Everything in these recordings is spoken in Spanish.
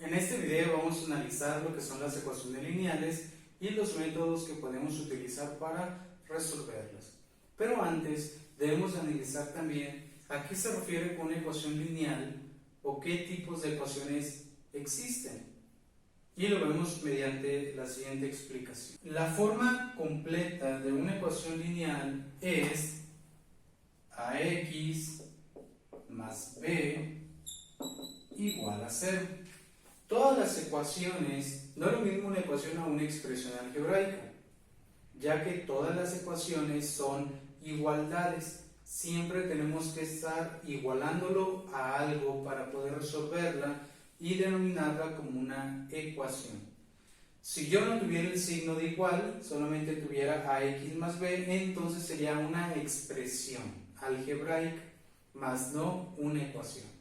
En este video vamos a analizar lo que son las ecuaciones lineales y los métodos que podemos utilizar para resolverlas. Pero antes debemos analizar también a qué se refiere con una ecuación lineal o qué tipos de ecuaciones existen. Y lo vemos mediante la siguiente explicación. La forma completa de una ecuación lineal es ax más b igual a 0. Todas las ecuaciones, no es lo mismo una ecuación a una expresión algebraica, ya que todas las ecuaciones son igualdades. Siempre tenemos que estar igualándolo a algo para poder resolverla y denominarla como una ecuación. Si yo no tuviera el signo de igual, solamente tuviera ax más b, entonces sería una expresión algebraica, más no una ecuación.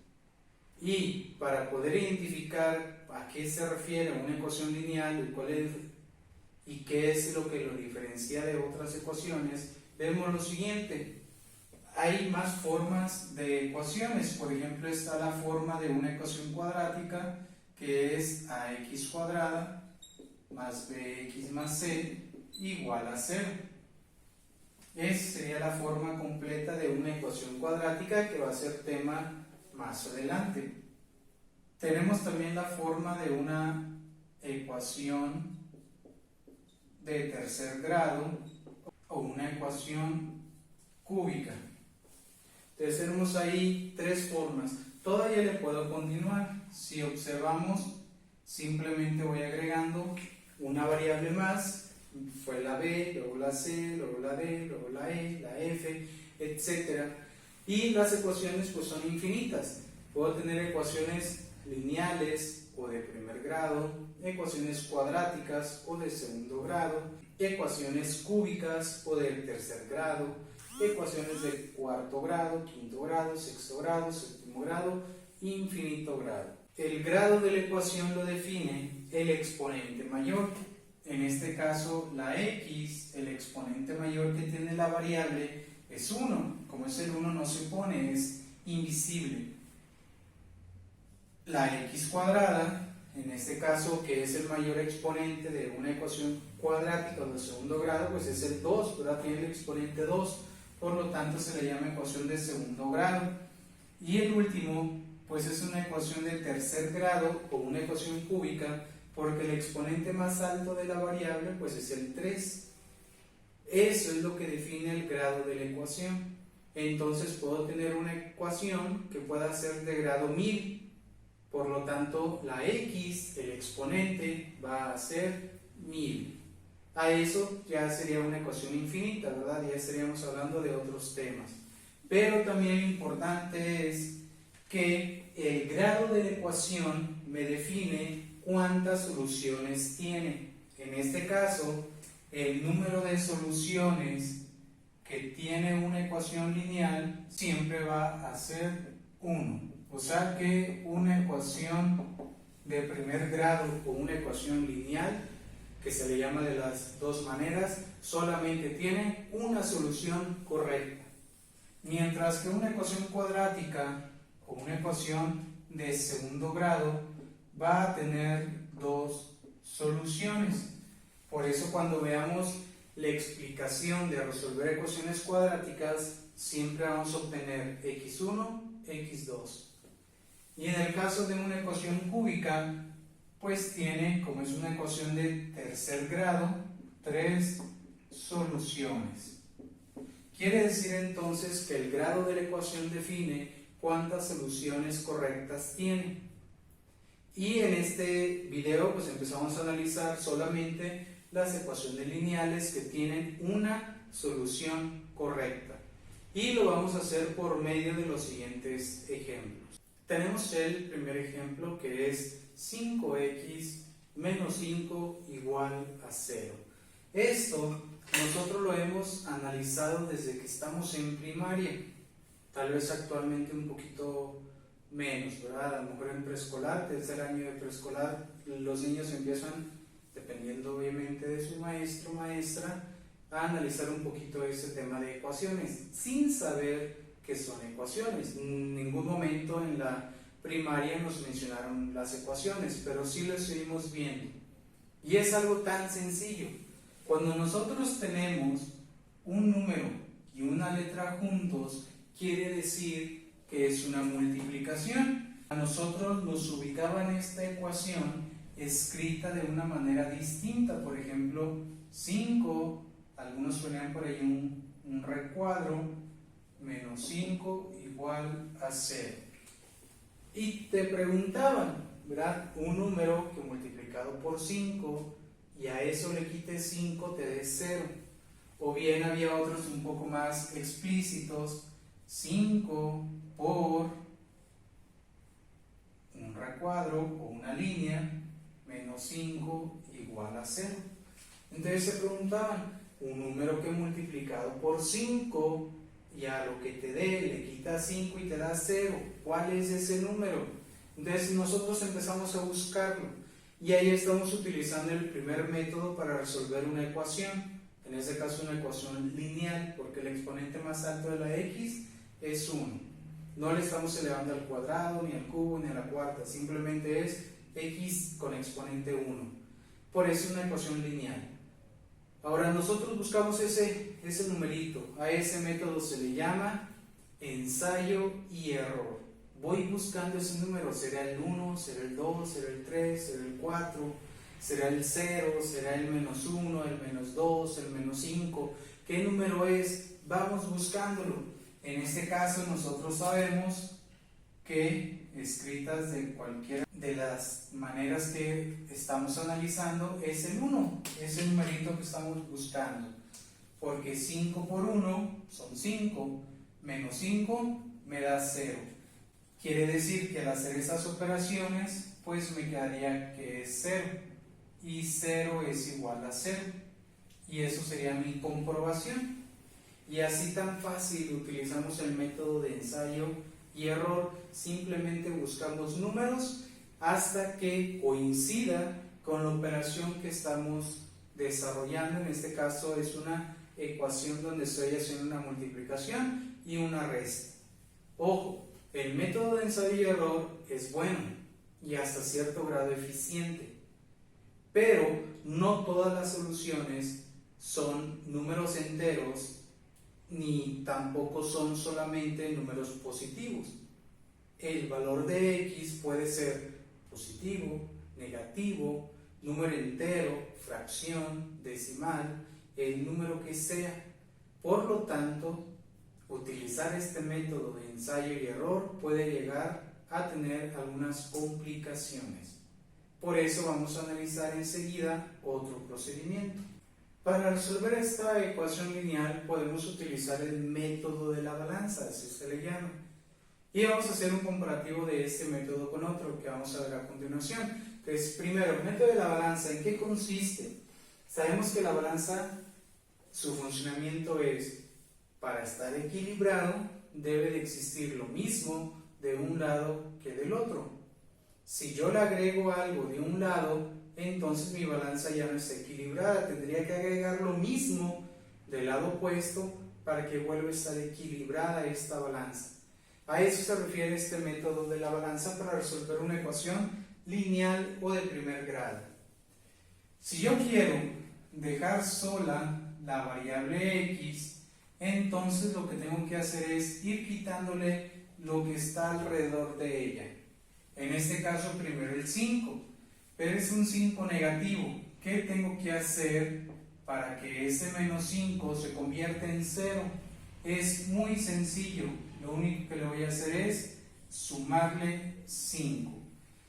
Y para poder identificar a qué se refiere una ecuación lineal y qué es lo que lo diferencia de otras ecuaciones, vemos lo siguiente. Hay más formas de ecuaciones. Por ejemplo, está la forma de una ecuación cuadrática, que es ax cuadrada más bx más c igual a 0. Esa sería la forma completa de una ecuación cuadrática, que va a ser tema más adelante. Tenemos también la forma de una ecuación de tercer grado o una ecuación cúbica. Entonces tenemos ahí tres formas. Todavía le puedo continuar. Si observamos, simplemente voy agregando una variable más. Fue la b, luego la c, luego la d, luego la e, la f, etc. Y las ecuaciones pues son infinitas. Puedo tener ecuaciones lineales o de primer grado, ecuaciones cuadráticas o de segundo grado, ecuaciones cúbicas o de tercer grado, ecuaciones de cuarto grado, quinto grado, sexto grado, séptimo grado, infinito grado. El grado de la ecuación lo define el exponente mayor. En este caso, la x, el exponente mayor que tiene la variable, es 1. Como es el 1, no se pone, es invisible. La x cuadrada, en este caso, que es el mayor exponente de una ecuación cuadrática o de segundo grado, pues es el 2, ¿verdad? Tiene el exponente 2, por lo tanto se le llama ecuación de segundo grado. Y el último, pues es una ecuación de tercer grado o una ecuación cúbica, porque el exponente más alto de la variable pues es el 3. Eso es lo que define el grado de la ecuación. Entonces puedo tener una ecuación que pueda ser de grado 1000. Por lo tanto, la x, el exponente, va a ser 1000. A eso ya sería una ecuación infinita, ¿verdad? Ya estaríamos hablando de otros temas. Pero también lo importante es que el grado de la ecuación me define cuántas soluciones tiene. En este caso, el número de soluciones que tiene una ecuación lineal siempre va a ser 1. O sea que una ecuación de primer grado o una ecuación lineal, que se le llama de las dos maneras, solamente tiene una solución correcta. Mientras que una ecuación cuadrática o una ecuación de segundo grado va a tener dos soluciones. Por eso cuando veamos la explicación de resolver ecuaciones cuadráticas, siempre vamos a obtener x1, x2. Y en el caso de una ecuación cúbica, pues tiene, como es una ecuación de tercer grado, 3 soluciones. Quiere decir entonces que el grado de la ecuación define cuántas soluciones correctas tiene. Y en este video pues empezamos a analizar solamente las ecuaciones lineales que tienen una solución correcta. Y lo vamos a hacer por medio de los siguientes ejemplos. Tenemos el primer ejemplo, que es 5x menos 5 igual a 0. Esto nosotros lo hemos analizado desde que estamos en primaria, tal vez actualmente un poquito menos, ¿verdad? A lo mejor en preescolar, tercer año de preescolar, los niños empiezan, dependiendo obviamente de su maestro o maestra, a analizar un poquito ese tema de ecuaciones, sin saber que son ecuaciones. En ningún momento en la primaria nos mencionaron las ecuaciones, pero sí lo estuvimos viendo. Y es algo tan sencillo. Cuando nosotros tenemos un número y una letra juntos, quiere decir que es una multiplicación. A nosotros nos ubicaban esta ecuación escrita de una manera distinta. Por ejemplo, 5, algunos ponían por ahí un recuadro, menos 5 igual a 0. Y te preguntaban, ¿verdad? Un número que multiplicado por 5 y a eso le quites 5 te dé 0. O bien había otros un poco más explícitos, 5 por un recuadro o una línea, menos 5 igual a 0. Entonces se preguntaban, un número que multiplicado por 5 y a lo que te dé le quitas 5 y te da 0, ¿cuál es ese número? Entonces nosotros empezamos a buscarlo y ahí estamos utilizando el primer método para resolver una ecuación, en este caso una ecuación lineal, porque el exponente más alto de la x es 1. No le estamos elevando al cuadrado, ni al cubo, ni a la cuarta, simplemente es x con exponente 1. Por eso es una ecuación lineal. Ahora nosotros buscamos ese numerito, a ese método se le llama ensayo y error. Voy buscando ese número, será el 1, será el 2, será el 3, será el 4, será el 0, será el menos 1, el menos 2, el menos 5. ¿Qué número es? Vamos buscándolo. En este caso nosotros sabemos que escritas de cualquiera de las maneras que estamos analizando es el 1, ese numerito que estamos buscando, porque 5 por 1 son 5, menos 5 me da 0. Quiere decir que al hacer esas operaciones pues me quedaría que es 0 y 0 es igual a 0 y eso sería mi comprobación. Y así tan fácil utilizamos el método de ensayo y error, simplemente buscamos números hasta que coincida con la operación que estamos desarrollando. En este caso es una ecuación donde estoy haciendo una multiplicación y una resta. Ojo, el método de ensayo y error es bueno y hasta cierto grado eficiente, pero no todas las soluciones son números enteros ni tampoco son solamente números positivos. El valor de x puede ser positivo, negativo, número entero, fracción, decimal, el número que sea. Por lo tanto, utilizar este método de ensayo y error puede llegar a tener algunas complicaciones. Por eso vamos a analizar enseguida otro procedimiento. Para resolver esta ecuación lineal podemos utilizar el método de la balanza, así se le llama. Y vamos a hacer un comparativo de este método con otro que vamos a ver a continuación. Entonces, primero, el método de la balanza, ¿en qué consiste? Sabemos que la balanza, su funcionamiento es, para estar equilibrado, debe de existir lo mismo de un lado que del otro. Si yo le agrego algo de un lado, entonces mi balanza ya no está equilibrada, tendría que agregar lo mismo del lado opuesto para que vuelva a estar equilibrada esta balanza. A eso se refiere este método de la balanza para resolver una ecuación lineal o de primer grado. Si yo quiero dejar sola la variable x, entonces lo que tengo que hacer es ir quitándole lo que está alrededor de ella. En este caso primero el 5. Pero es un 5 negativo. ¿Qué tengo que hacer para que ese menos 5 se convierta en 0? Es muy sencillo. Lo único que le voy a hacer es sumarle 5.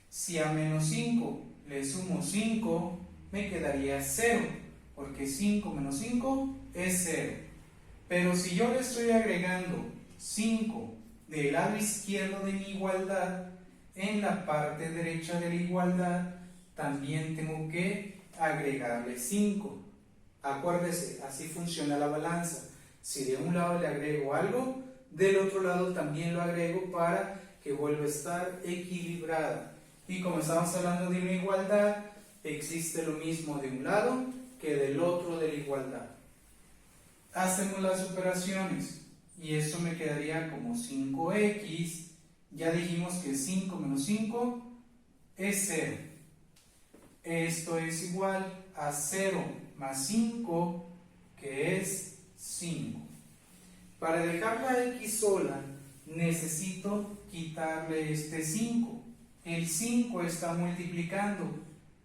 Si a menos 5 le sumo 5, me quedaría 0, porque 5 menos 5 es 0. Pero si yo le estoy agregando 5 del lado izquierdo de mi igualdad, en la parte derecha de la igualdad, también tengo que agregarle 5. Acuérdese, así funciona la balanza. Si de un lado le agrego algo, del otro lado también lo agrego para que vuelva a estar equilibrada. Y como estamos hablando de una igualdad, existe lo mismo de un lado que del otro de la igualdad. Hacemos las operaciones y esto me quedaría como 5x ya dijimos que 5 menos 5 es 0. Esto es igual a 0 más 5, que es 5. Para dejar la x sola, necesito quitarle este 5. El 5 está multiplicando,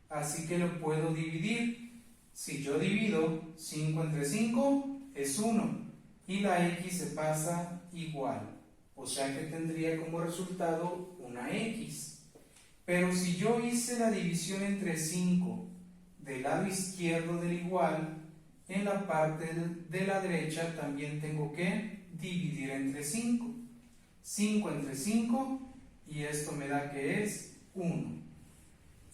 así que lo puedo dividir. Si yo divido 5 entre 5, es 1. Y la x se pasa igual. O sea que tendría como resultado una x. Pero si yo hice la división entre 5 del lado izquierdo del igual, en la parte de la derecha también tengo que dividir entre 5. 5 entre 5, y esto me da que es 1.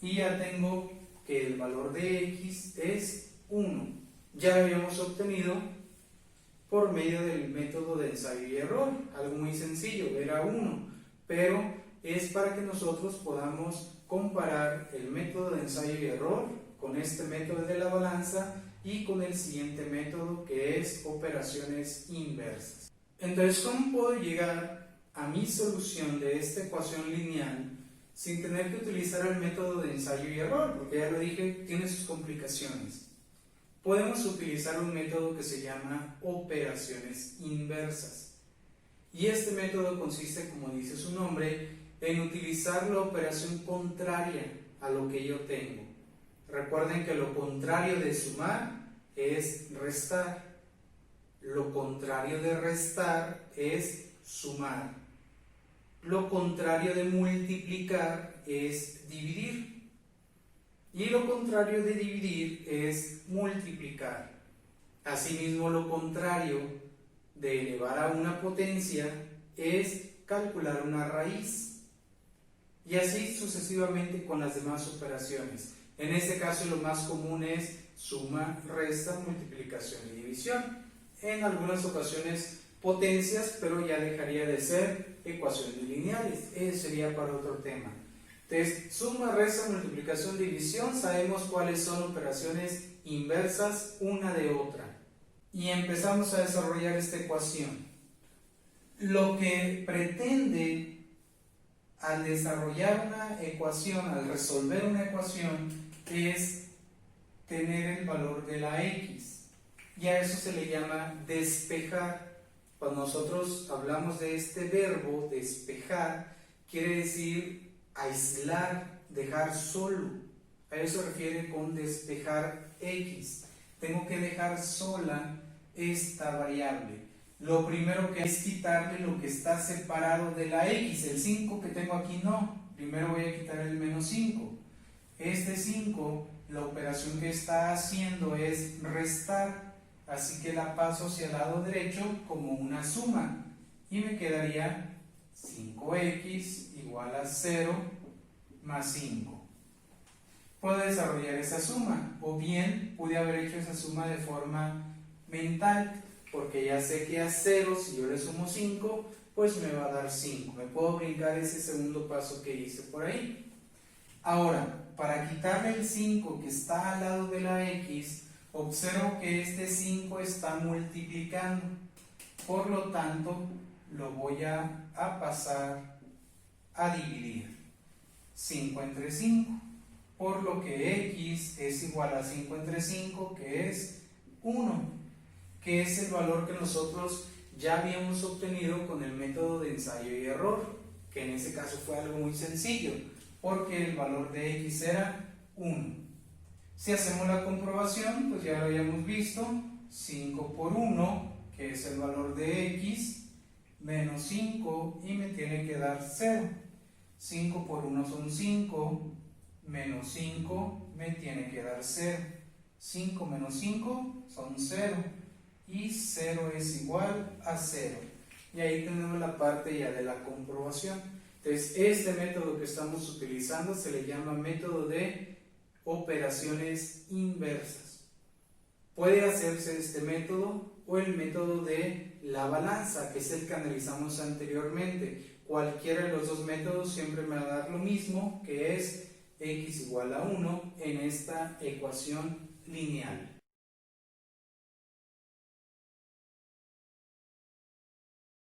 Y ya tengo que el valor de x es 1. Ya lo habíamos obtenido por medio del método de ensayo y error. Algo muy sencillo, era 1. Pero es para que nosotros podamos comparar el método de ensayo y error con este método de la balanza y con el siguiente método, que es operaciones inversas. Entonces, ¿cómo puedo llegar a mi solución de esta ecuación lineal sin tener que utilizar el método de ensayo y error? Porque ya lo dije, tiene sus complicaciones. Podemos utilizar un método que se llama operaciones inversas. Y este método consiste, como dice su nombre, en utilizar la operación contraria a lo que yo tengo. Recuerden que lo contrario de sumar es restar. Lo contrario de restar es sumar. Lo contrario de multiplicar es dividir. Y lo contrario de dividir es multiplicar. Asimismo, lo contrario de elevar a una potencia es calcular una raíz. Y así sucesivamente con las demás operaciones. En este caso, lo más común es suma, resta, multiplicación y división. En algunas ocasiones potencias, pero ya dejaría de ser ecuaciones lineales. Ese sería para otro tema. Entonces, suma, resta, multiplicación, división, sabemos cuáles son operaciones inversas una de otra. Y empezamos a desarrollar esta ecuación. Lo que pretende al desarrollar una ecuación, al resolver una ecuación, es tener el valor de la x. Y a eso se le llama despejar. Cuando nosotros hablamos de este verbo, despejar, quiere decir aislar, dejar solo. A eso se refiere con despejar x. Tengo que dejar sola esta variable. Lo primero que es quitarle lo que está separado de la x. El 5 que tengo aquí no. Primero voy a quitar el menos 5. Este 5, la operación que está haciendo es restar. Así que la paso hacia el lado derecho como una suma. Y me quedaría 5x igual a 0 más 5. Puedo desarrollar esa suma. O bien pude haber hecho esa suma de forma mental. Porque ya sé que a 0, si yo le sumo 5, pues me va a dar 5. Me puedo brincar ese segundo paso que hice por ahí. Ahora, para quitarle el 5 que está al lado de la x, observo que este 5 está multiplicando. Por lo tanto, lo voy a pasar a dividir. 5 entre 5. Por lo que x es igual a 5 entre 5, que es 1. Que es el valor que nosotros ya habíamos obtenido con el método de ensayo y error, que en ese caso fue algo muy sencillo, porque el valor de x era 1. Si hacemos la comprobación, pues ya lo habíamos visto, 5 por 1, que es el valor de x, menos 5, y me tiene que dar 0. 5 por 1 son 5, menos 5 me tiene que dar 0. 5 menos 5 son 0. Y 0 es igual a 0. Y ahí tenemos la parte ya de la comprobación. Entonces, este método que estamos utilizando se le llama método de operaciones inversas. Puede hacerse este método o el método de la balanza, que es el que analizamos anteriormente. Cualquiera de los dos métodos siempre me va a dar lo mismo, que es x igual a 1 en esta ecuación lineal.